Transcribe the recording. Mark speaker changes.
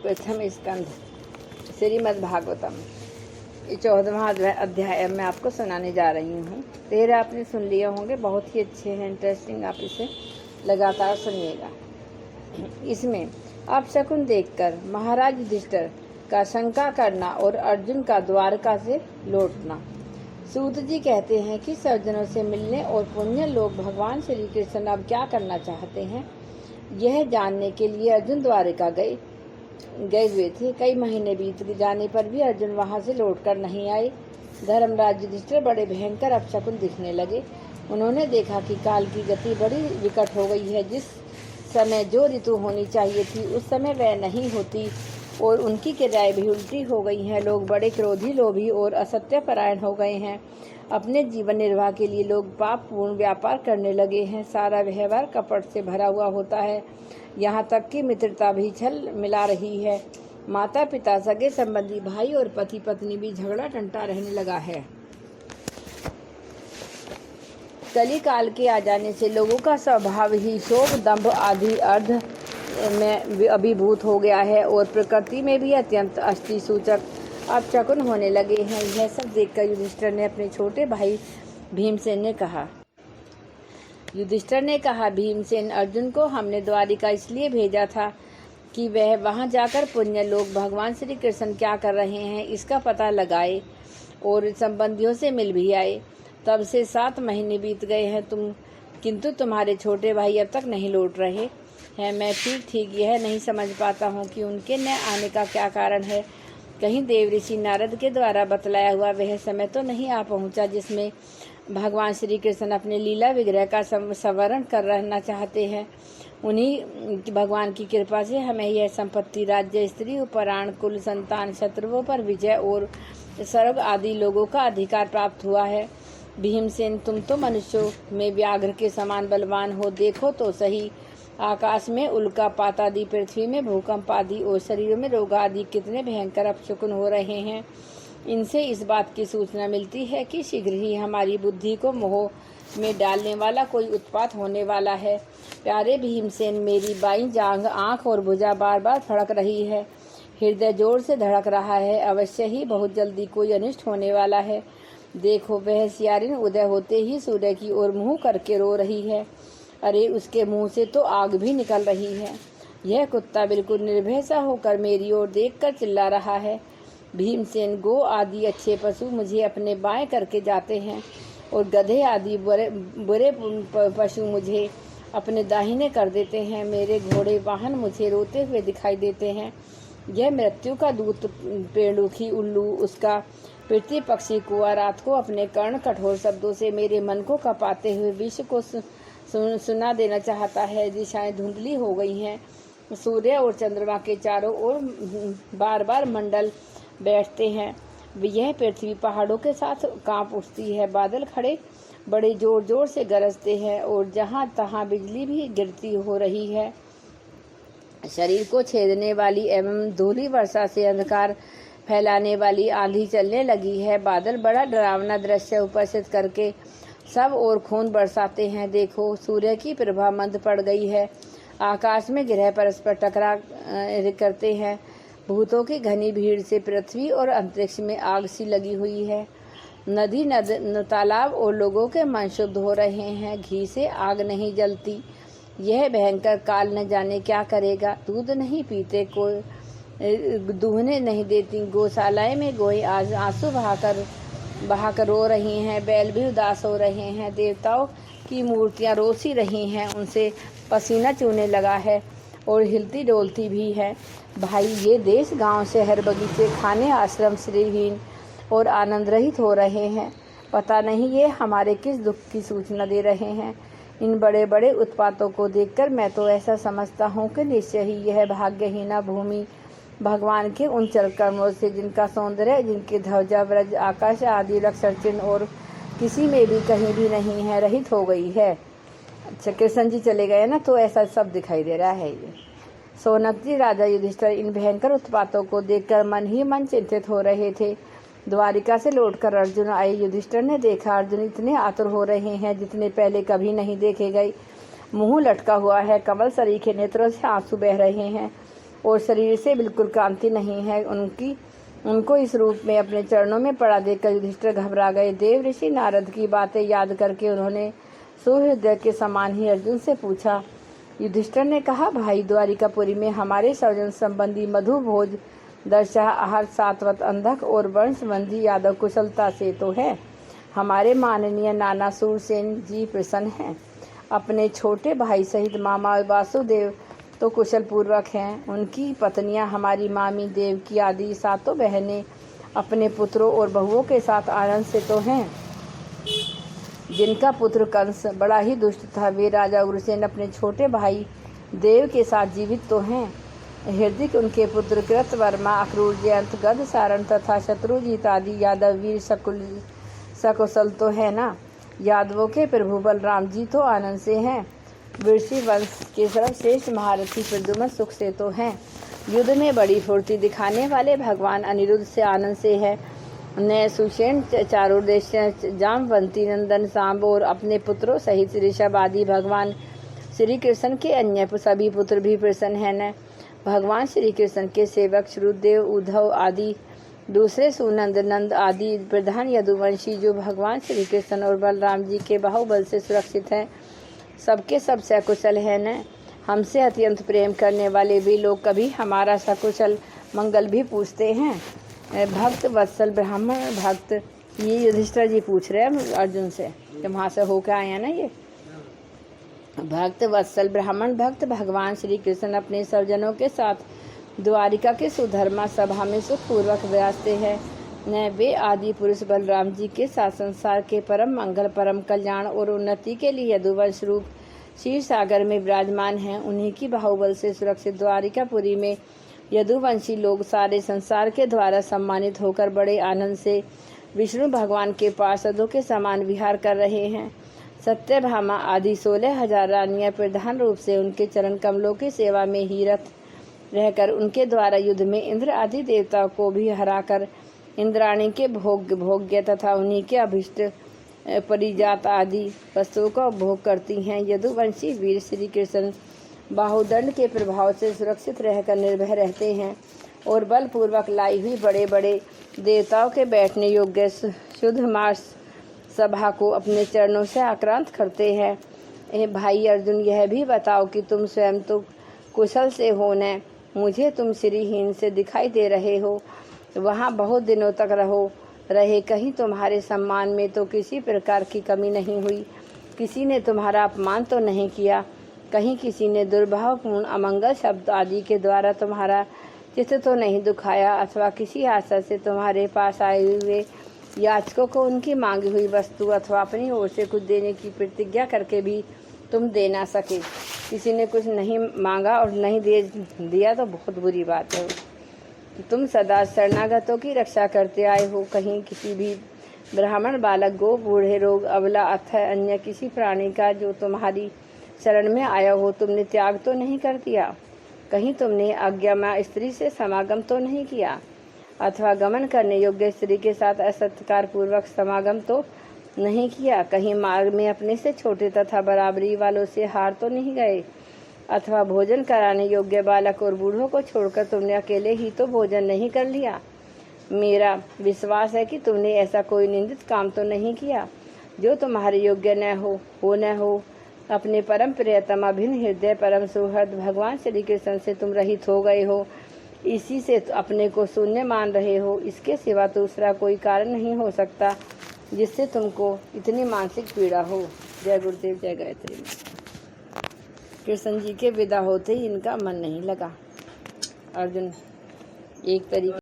Speaker 1: प्रथम स्कंध श्रीमद् भागवतम 14वां अध्याय मैं आपको सुनाने जा रही हूँ। 13 आपने सुन लिए होंगे, बहुत ही अच्छे हैं, इंटरेस्टिंग। आप इसे लगातार सुनिएगा। इसमें आप शकुन देखकर महाराज युधिष्ठिर का शंका करना और अर्जुन का द्वारका से लौटना। सूत जी कहते हैं कि सज्जनों से मिलने और पुण्य लोग भगवान श्री कृष्ण अब क्या करना चाहते हैं, यह जानने के लिए अर्जुन द्वारिका गए हुए थे। कई महीने बीत जाने पर भी अर्जुन वहां से लौटकर नहीं आए। धर्मराज युधिष्ठिर बड़े भयंकर अपशकुन दिखने लगे। उन्होंने देखा कि काल की गति बड़ी विकट हो गई है। जिस समय जो ऋतु होनी चाहिए थी उस समय वह नहीं होती और उनकी क्रियाएं भी उल्टी हो गई हैं। लोग बड़े क्रोधी, लोभी और असत्य परायण हो गए हैं। अपने जीवन निर्वाह के लिए लोग पाप पूर्ण व्यापार करने लगे हैं। सारा व्यवहार कपट से भरा हुआ होता है, यहाँ तक कि मित्रता भी छल मिला रही है। माता पिता, सगे संबंधी, भाई और पति पत्नी भी झगड़ा टंटा रहने लगा है। कली काल के आ जाने से लोगों का स्वभाव ही शोभ, दंभ आदि अर्ध में अभिभूत हो गया है और प्रकृति में भी अत्यंत अष्टि सूचक अपशकुन होने लगे हैं। यह सब देखकर युधिष्ठिर ने अपने छोटे भाई भीमसेन ने कहा, भीमसेन, अर्जुन को हमने द्वारिका इसलिए भेजा था कि वह वहां जाकर पुण्य लोग भगवान श्री कृष्ण क्या कर रहे हैं इसका पता लगाए और संबंधियों से मिल भी आए। तब से 7 महीने बीत गए हैं, किंतु तुम्हारे छोटे भाई अब तक नहीं लौट रहे हैं। मैं ठीक यह नहीं समझ पाता हूँ कि उनके न आने का क्या कारण है। कहीं देव ऋषि नारद के द्वारा बतलाया हुआ वह समय तो नहीं आ पहुँचा जिसमें भगवान श्री कृष्ण अपने लीला विग्रह का संवरण कर रहना चाहते हैं। उन्हीं भगवान की कृपा से हमें यह संपत्ति, राज्य, स्त्री, उपराण, कुल, संतान, शत्रुओं पर विजय और स्वर्ग आदि लोगों का अधिकार प्राप्त हुआ है। भीमसेन, तुम तो मनुष्यों में व्याघ्र के समान बलवान हो। देखो तो सही, आकाश में उल्कापात आदि, पृथ्वी में भूकंप आदि और शरीरों में रोग आदि कितने भयंकर अपशकुन हो रहे हैं। इनसे इस बात की सूचना मिलती है कि शीघ्र ही हमारी बुद्धि को मोह में डालने वाला कोई उत्पात होने वाला है। प्यारे भीमसेन, मेरी बाईं जांघ, आंख और भुजा बार बार फड़क रही है। हृदय जोर से धड़क रहा है। अवश्य ही बहुत जल्दी कोई अनिष्ट होने वाला है। देखो, वह सियारिन उदय होते ही सूर्य की ओर मुँह करके रो रही है। अरे, उसके मुंह से तो आग भी निकल रही है। यह कुत्ता बिल्कुल निर्भय सा होकर मेरी ओर देखकर चिल्ला रहा है। भीमसेन, गो आदि अच्छे पशु मुझे अपने बाएं करके जाते हैं और गधे आदि बुरे पशु मुझे अपने दाहिने कर देते हैं। मेरे घोड़े वाहन मुझे रोते हुए दिखाई देते हैं। यह मृत्यु का दूत पेड़ुखी उल्लू, उसका पृथ्वी पक्षी कुआ रात को अपने कर्ण कठोर शब्दों से मेरे मन को कपाते हुए विश्व को सुना देना चाहता है। दिशाएं धुंधली हो गई हैं। सूर्य और चंद्रमा के चारों ओर बार बार मंडल बैठते हैं। यह पृथ्वी पहाड़ों के साथ कांप उठती है। बादल खड़े बड़े जोर जोर से गरजते हैं और जहां तहां बिजली भी गिरती हो रही है। शरीर को छेदने वाली एवं धूली वर्षा से अंधकार फैलाने वाली आंधी चलने लगी है। बादल बड़ा डरावना दृश्य उपस्थित करके सब और खून बरसाते हैं। देखो, सूर्य की प्रभा मंद पड़ गई है। आकाश में ग्रह परस्पर टकरा करते हैं। भूतों की घनी भीड़ से पृथ्वी और अंतरिक्ष में आग सी लगी हुई है। नदी, तालाब और लोगों के मन शुद्ध हो रहे हैं। घी से आग नहीं जलती। यह भयंकर काल न जाने क्या करेगा। दूध नहीं पीते, कोई दूहने नहीं देती। गौशालाएं में गोई आंसू बहाकर रो रही हैं। बैल भी उदास हो रहे हैं। देवताओं की मूर्तियां रोसी रही हैं। उनसे पसीना चूने लगा है और हिलती डोलती भी है। भाई, ये देश, गांव, शहर, बगीचे, खाने, आश्रम श्रीहीन और आनंद रहित हो रहे हैं। पता नहीं ये हमारे किस दुख की सूचना दे रहे हैं। इन बड़े बड़े उत्पातों को देखकर मैं तो ऐसा समझता हूँ कि निश्चय ही यह भाग्यहीना भूमि भगवान के उन चल कर्मों से, जिनका सौंदर्य, जिनके ध्वजा, व्रज, आकाश आदि लक्षण चिन्ह और किसी में भी कहीं भी नहीं है, रहित हो गई है। अच्छा, कृष्ण जी चले गए ना, तो ऐसा सब दिखाई दे रहा है। ये सोनक जी, राजा युधिष्ठिर इन भयंकर उत्पातों को देखकर मन ही मन चिंतित हो रहे थे। द्वारिका से लौटकर अर्जुन आए। युधिष्ठिर ने देखा अर्जुन इतने आतुर हो रहे हैं जितने पहले कभी नहीं देखे गए। मुंह लटका हुआ है, कमल सरीखे नेत्रों से आंसू बह रहे हैं। और शरीर से बिल्कुल क्रांति नहीं है। उनको इस रूप में अपने चरणों में पड़ा देखकर युधिष्ठिर घबरा गए। देव ऋषि नारद की बातें याद करके उन्होंने सुहृदय के समान ही अर्जुन से पूछा। युधिष्ठिर ने कहा, भाई, द्वारिकापुरी में हमारे स्वजन संबंधी मधु भोज दर्शा आहार सात्वत अंधक और वंशवंधी यादव कुशलता से तो है। हमारे माननीय नाना सूरसेन जी प्रसन्न हैं। अपने छोटे भाई सहित मामा वासुदेव तो कुशल पूर्वक हैं। उनकी पत्नियां हमारी मामी देवकी आदि सातों बहनें अपने पुत्रों और बहुओं के साथ आनंद से तो हैं। जिनका पुत्र कंस बड़ा ही दुष्ट था, वे राजा उग्रसेन अपने छोटे भाई देव के साथ जीवित तो हैं। हृदिक उनके पुत्र कृतवर्मा, अक्रूर, जयंत, गद, सारण तथा शत्रुजीत आदि यादव वीर सकुशल तो है ना। यादवों के प्रभु बलराम जी तो आनंद से हैं। वृषि वंश के सर्वश्रेष्ठ महारथी प्रद्युम्न सुख से तो हैं। युद्ध में बड़ी फुर्ती दिखाने वाले भगवान अनिरुद्ध से आनंद से है। न सुषेण, चारुदेश, जामवंती, नंदन, सांब और अपने पुत्रों सहित ऋषभ आदि भगवान श्री कृष्ण के अन्य सभी पुत्र भी प्रसन्न हैं। न भगवान श्री कृष्ण के सेवक श्रुदेव, उद्धव आदि दूसरे सुनंद, नंद आदि प्रधान यदुवंशी जो भगवान श्री कृष्ण और बलराम जी के बाहुबल से सुरक्षित हैं, सबके सब सकुशल हैं। न हमसे अत्यंत प्रेम करने वाले भी लोग कभी हमारा सकुशल मंगल भी पूछते हैं। भक्त वत्सल ब्राह्मण भक्त, ये युधिष्ठिर जी पूछ रहे हैं अर्जुन से, जब वहाँ से होकर आए हैं ना। ये भक्त वत्सल ब्राह्मण भक्त भगवान श्री कृष्ण अपने स्वजनों के साथ द्वारिका के सुधर्मा सभा में सुखपूर्वक विराजते हैं। न वे आदि पुरुष बलराम जी के साथ संसार के परम मंगल, परम कल्याण और उन्नति के लिए यदुवंश रूप क्षीर सागर में विराजमान हैं। उन्हीं की बाहुबल से सुरक्षित द्वारिकापुरी में यदुवंशी लोग सारे संसार के द्वारा सम्मानित होकर बड़े आनंद से विष्णु भगवान के पार्षदों के समान विहार कर रहे हैं। सत्यभामा आदि 16,000 रानियां प्रधान रूप से उनके चरण कमलों की सेवा में ही रत रहकर उनके द्वारा युद्ध में इंद्र आदि देवताओं को भी हराकर इंद्राणी के भोग्य तथा उन्हीं के अभिष्ट परिजात आदि वस्तुओं का उपभोग करती हैं। यदुवंशी वीर श्री कृष्ण बाहुदंड के प्रभाव से सुरक्षित रहकर निर्भय रहते हैं और बलपूर्वक लाई हुई बड़े बड़े देवताओं के बैठने योग्य शुद्ध मास सभा को अपने चरणों से आक्रांत करते हैं। भाई अर्जुन, यह भी बताओ कि तुम स्वयं तो कुशल से हो न, मुझे तुम श्रीहीन से दिखाई दे रहे हो। वहाँ बहुत दिनों तक रहे, कहीं तुम्हारे सम्मान में तो किसी प्रकार की कमी नहीं हुई, किसी ने तुम्हारा अपमान तो नहीं किया, कहीं किसी ने दुर्भावपूर्ण अमंगल शब्द आदि के द्वारा तुम्हारा चित्त तो नहीं दुखाया, अथवा किसी आशा से तुम्हारे पास आए हुए याचकों को उनकी मांगी हुई वस्तु अथवा अपनी ओर से कुछ देने की प्रतिज्ञा करके भी तुम दे ना सके। किसी ने कुछ नहीं मांगा और नहीं दिया तो बहुत बुरी बात है। तुम सदा शरणागतों की रक्षा करते आए हो, कहीं किसी भी ब्राह्मण, बालक, गो, बूढ़े, रोग, अबला अथवा अन्य किसी प्राणी का जो तुम्हारी शरण में आया हो तुमने त्याग तो नहीं कर दिया, कहीं तुमने अज्ञामा स्त्री से समागम तो नहीं किया, अथवा गमन करने योग्य स्त्री के साथ असत्कार पूर्वक समागम तो नहीं किया, कहीं मार्ग में अपने से छोटे तथा बराबरी वालों से हार तो नहीं गए, अथवा भोजन कराने योग्य बालक और बूढ़ों को छोड़कर तुमने अकेले ही तो भोजन नहीं कर लिया। मेरा विश्वास है कि तुमने ऐसा कोई निंदित काम तो नहीं किया जो तुम्हारे योग्य न हो। अपने परम प्रियतम अभिन्न हृदय परम सुहृद भगवान श्री कृष्ण से तुम रहित हो गए हो, इसी से अपने को शून्य मान रहे हो। इसके सिवा दूसरा कोई कारण नहीं हो सकता जिससे तुमको इतनी मानसिक पीड़ा हो। जय गुरुदेव, जय गायत्री। कृष्ण जी के विदा होते ही इनका मन नहीं लगा। अर्जुन एक तरीके